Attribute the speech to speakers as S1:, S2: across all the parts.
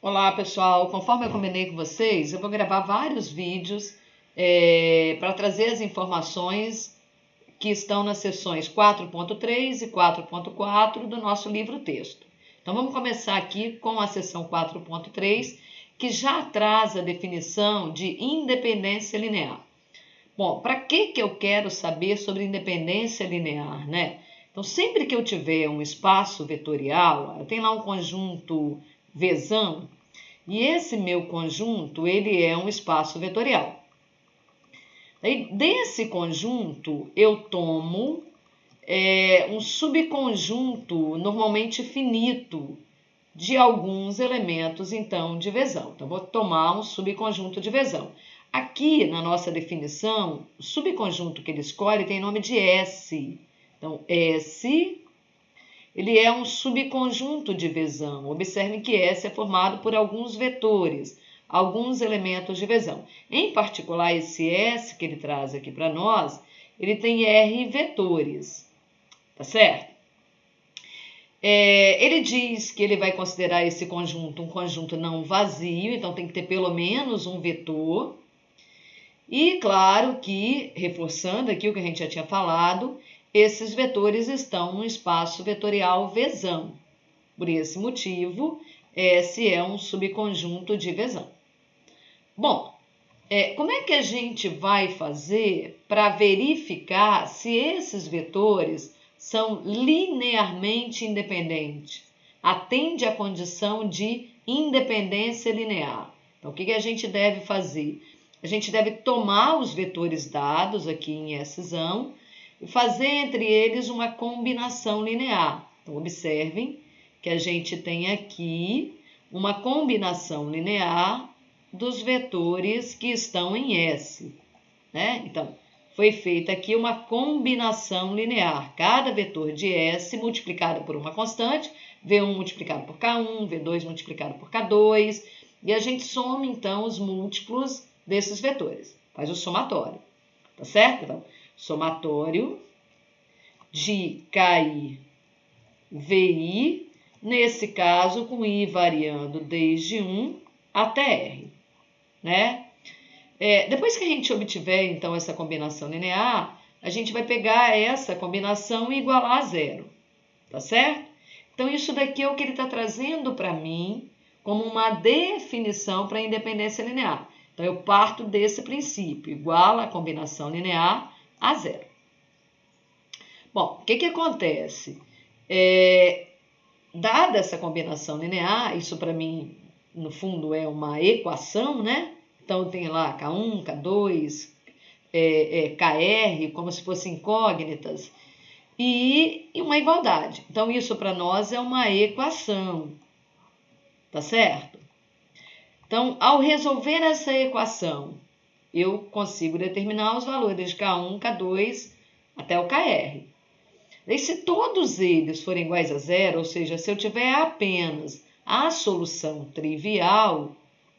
S1: Olá pessoal, conforme eu combinei com vocês, eu vou gravar vários vídeos para trazer as informações que estão nas seções 4.3 e 4.4 do nosso livro-texto. Então vamos começar aqui com a seção 4.3, que já traz a definição de independência linear. Bom, para que eu quero saber sobre independência linear, né? Então sempre que eu tiver um espaço vetorial, eu tenho lá um conjunto Vzão, e esse meu conjunto, ele é um espaço vetorial. Aí, desse conjunto, eu tomo um subconjunto normalmente finito de alguns elementos, então, de Vzão. Então, vou tomar um subconjunto de Vzão. Aqui, na nossa definição, o subconjunto que ele escolhe tem nome de S. Então, S... ele é um subconjunto de Vzão. Observem que S é formado por alguns vetores, alguns elementos de Vzão. Em particular, esse S que ele traz aqui para nós, ele tem R vetores, tá certo? Ele diz que ele vai considerar esse conjunto um conjunto não vazio, então tem que ter pelo menos um vetor. E claro que, reforçando aqui o que a gente já tinha falado, esses vetores estão no espaço vetorial Vzão. Por esse motivo, S é um subconjunto de Vzão. Bom, como é que a gente vai fazer para verificar se esses vetores são linearmente independentes? Atende à condição de independência linear. Então, o que a gente deve fazer? A gente deve tomar os vetores dados aqui em Szão e fazer entre eles uma combinação linear. Então, observem que a gente tem aqui uma combinação linear dos vetores que estão em S, né? Então, foi feita aqui uma combinação linear. Cada vetor de S multiplicado por uma constante, V1 multiplicado por K1, V2 multiplicado por K2, e a gente soma, então, os múltiplos desses vetores. Faz o somatório, tá certo? Então, somatório de KI, VI, nesse caso com I variando desde 1 até R, né? Depois que a gente obtiver, então, essa combinação linear, a gente vai pegar essa combinação e igualar a zero, tá certo? Então, isso daqui é o que ele está trazendo para mim como uma definição para a independência linear. Então, eu parto desse princípio, igual a combinação linear a zero. Bom, o que acontece? Dada essa combinação linear, isso para mim, no fundo, é uma equação, né? Então, tem lá K1, K2, KR, como se fossem incógnitas, e uma igualdade. Então, isso para nós é uma equação, tá certo? Então, ao resolver essa equação, eu consigo determinar os valores de K1, K2 até o KR. E se todos eles forem iguais a zero, ou seja, se eu tiver apenas a solução trivial,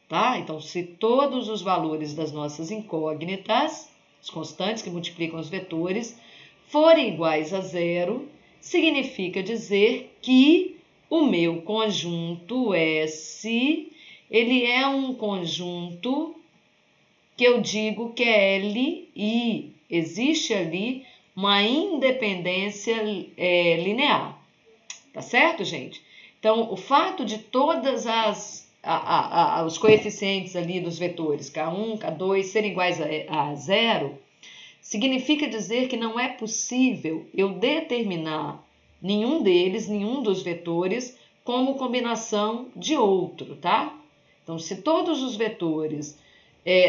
S1: tá? Então, se todos os valores das nossas incógnitas, as constantes que multiplicam os vetores, forem iguais a zero, significa dizer que o meu conjunto S, ele é um conjunto que eu digo que é LI. Existe ali uma independência linear. Tá certo, gente? Então, o fato de todas os coeficientes ali dos vetores, K1, K2, serem iguais a zero, significa dizer que não é possível eu determinar nenhum deles, nenhum dos vetores, como combinação de outro, tá? Então, se todos os vetores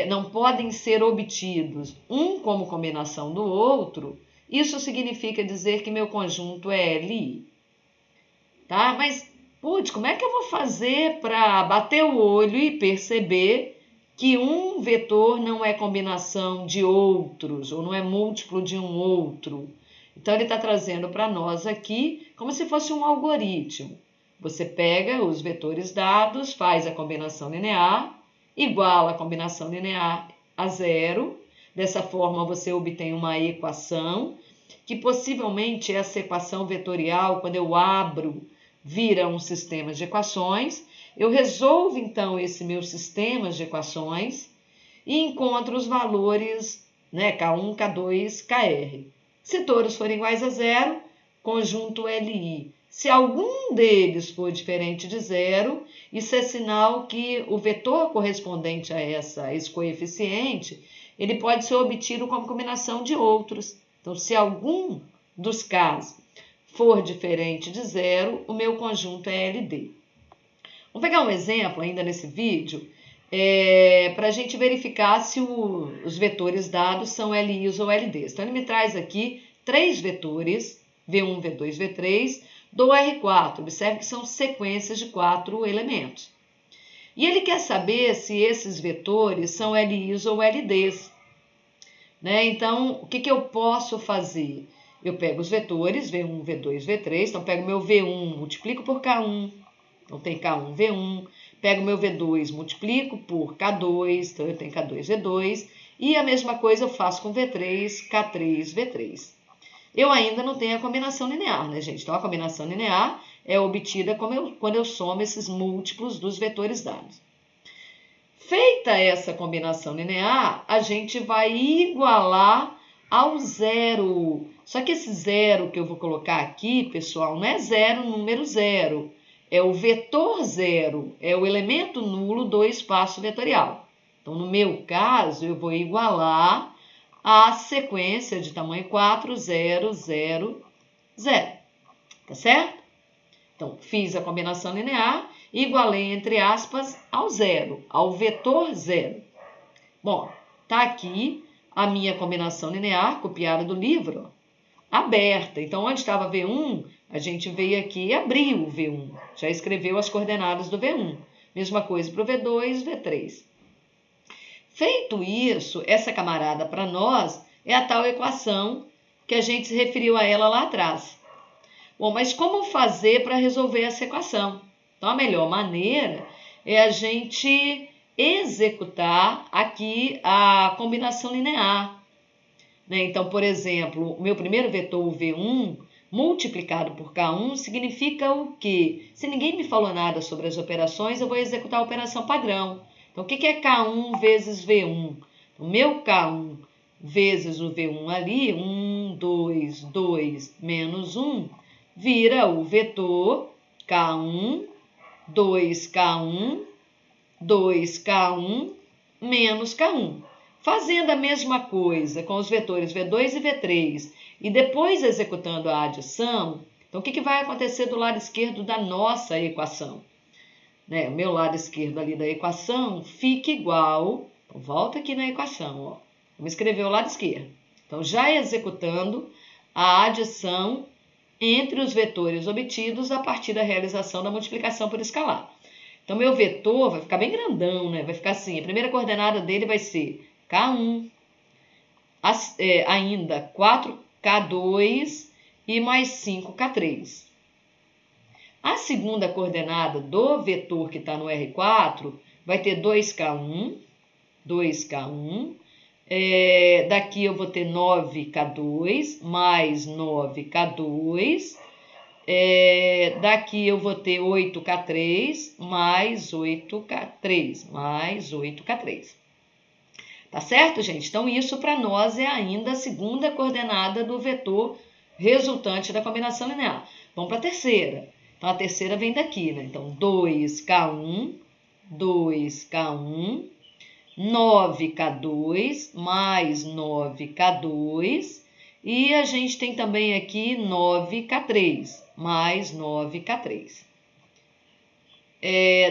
S1: não podem ser obtidos um como combinação do outro, isso significa dizer que meu conjunto é LI. Tá? Mas, putz, como é que eu vou fazer para bater o olho e perceber que um vetor não é combinação de outros, ou não é múltiplo de um outro? Então, ele está trazendo para nós aqui como se fosse um algoritmo. Você pega os vetores dados, faz a combinação linear, iguala a combinação linear a zero. Dessa forma, você obtém uma equação, que possivelmente essa equação vetorial, quando eu abro, vira um sistema de equações. Eu resolvo, então, esse meu sistema de equações e encontro os valores, né, K1, K2, KR. Se todos forem iguais a zero, conjunto LI. Se algum deles for diferente de zero, isso é sinal que o vetor correspondente a esse coeficiente, ele pode ser obtido como combinação de outros. Então, se algum dos casos for diferente de zero, o meu conjunto é LD. Vamos pegar um exemplo ainda nesse vídeo, para a gente verificar se os vetores dados são LIs ou LDs. Então, ele me traz aqui 3 vetores, V1, V2, V3, do R4. Observe que são sequências de 4 elementos. E ele quer saber se esses vetores são LIs ou LDs. Né? Então, o que eu posso fazer? Eu pego os vetores, V1, V2, V3, então pego meu V1, multiplico por K1, então tem K1, V1, pego meu V2, multiplico por K2, então eu tenho K2, V2, e a mesma coisa eu faço com V3, K3, V3. Eu ainda não tenho a combinação linear, né, gente? Então, a combinação linear é obtida quando eu somo esses múltiplos dos vetores dados. Feita essa combinação linear, a gente vai igualar ao zero. Só que esse zero que eu vou colocar aqui, pessoal, não é zero, número zero. É o vetor zero, é o elemento nulo do espaço vetorial. Então, no meu caso, eu vou igualar a sequência de tamanho 4, 0, 0, 0. Tá certo? Então, fiz a combinação linear e igualei, entre aspas, ao zero, ao vetor zero. Bom, tá aqui a minha combinação linear, copiada do livro, ó, aberta. Então, onde estava V1, a gente veio aqui e abriu o V1. Já escreveu as coordenadas do V1. Mesma coisa para o V2 e V3. Feito isso, essa camarada para nós é a tal equação que a gente se referiu a ela lá atrás. Bom, mas como fazer para resolver essa equação? Então, a melhor maneira é a gente executar aqui a combinação linear. Né? Então, por exemplo, o meu primeiro vetor, o V1, multiplicado por K1, significa o quê? Se ninguém me falou nada sobre as operações, eu vou executar a operação padrão. Então, o que é K1 vezes V1? O meu K1 vezes o V1 ali, 1, 2, 2, menos 1, vira o vetor K1, 2K1, 2K1, menos K1. Fazendo a mesma coisa com os vetores V2 e V3 e depois executando a adição, então o que vai acontecer do lado esquerdo da nossa equação? Né? O meu lado esquerdo ali da equação fica igual, então volta aqui na equação, ó. Vamos escrever o lado esquerdo. Então, já executando a adição entre os vetores obtidos a partir da realização da multiplicação por escalar. Então, meu vetor vai ficar bem grandão, né? Vai ficar assim, a primeira coordenada dele vai ser K1, ainda 4K2 e mais 5K3. A segunda coordenada do vetor que está no R4 vai ter 2K1, 2K1. Daqui eu vou ter 9K2 mais 9K2. Daqui eu vou ter 8K3 mais 8K3 mais 8K3. Tá certo, gente? Então, isso para nós é ainda a segunda coordenada do vetor resultante da combinação linear. Vamos para a terceira. Então, a terceira vem daqui, né? Então, 2K1, 2K1, 9K2 mais 9K2. E a gente tem também aqui 9K3 mais 9K3.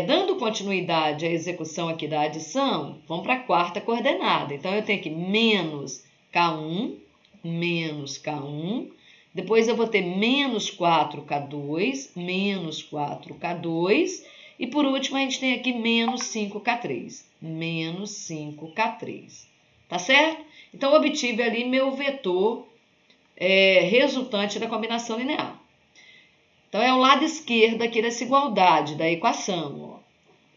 S1: Dando continuidade à execução aqui da adição, vamos para a quarta coordenada. Então, eu tenho aqui menos K1, menos K1. Depois eu vou ter menos 4K2, menos 4K2. E por último, a gente tem aqui menos 5K3, menos 5K3. Tá certo? Então, eu obtive ali meu vetor resultante da combinação linear. Então, é o lado esquerdo aqui dessa igualdade da equação. Ó.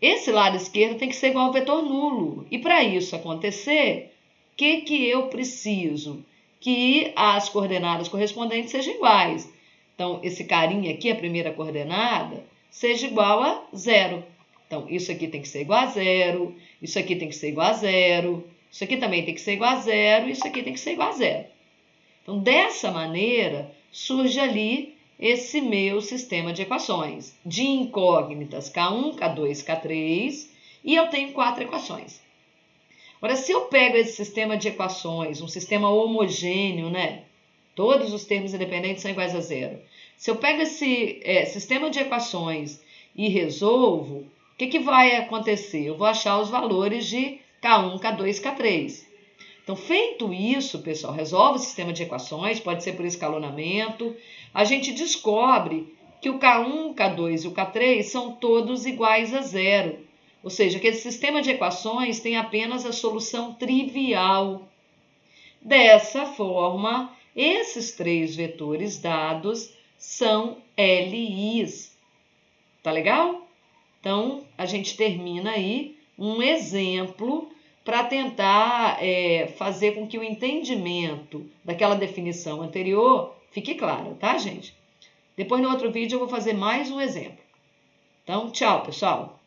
S1: Esse lado esquerdo tem que ser igual ao vetor nulo. E para isso acontecer, o que eu preciso? Que as coordenadas correspondentes sejam iguais. Então, esse carinha aqui, a primeira coordenada, seja igual a 0. Então, isso aqui tem que ser igual a zero, isso aqui tem que ser igual a zero, isso aqui também tem que ser igual a zero, isso aqui tem que ser igual a zero. Então, dessa maneira, surge ali esse meu sistema de equações de incógnitas K1, K2, K3, e eu tenho 4 equações. Agora, se eu pego esse sistema de equações, um sistema homogêneo, né? Todos os termos independentes são iguais a zero. Se eu pego esse sistema de equações e resolvo, o que vai acontecer? Eu vou achar os valores de K1, K2, K3. Então, feito isso, pessoal, resolve o sistema de equações, pode ser por escalonamento, a gente descobre que o K1, o K2 e o K3 são todos iguais a zero. Ou seja, que esse sistema de equações tem apenas a solução trivial. Dessa forma, esses 3 vetores dados são LIs. Tá legal? Então, a gente termina aí um exemplo para tentar fazer com que o entendimento daquela definição anterior fique claro, tá, gente? Depois, no outro vídeo, eu vou fazer mais um exemplo. Então, tchau, pessoal!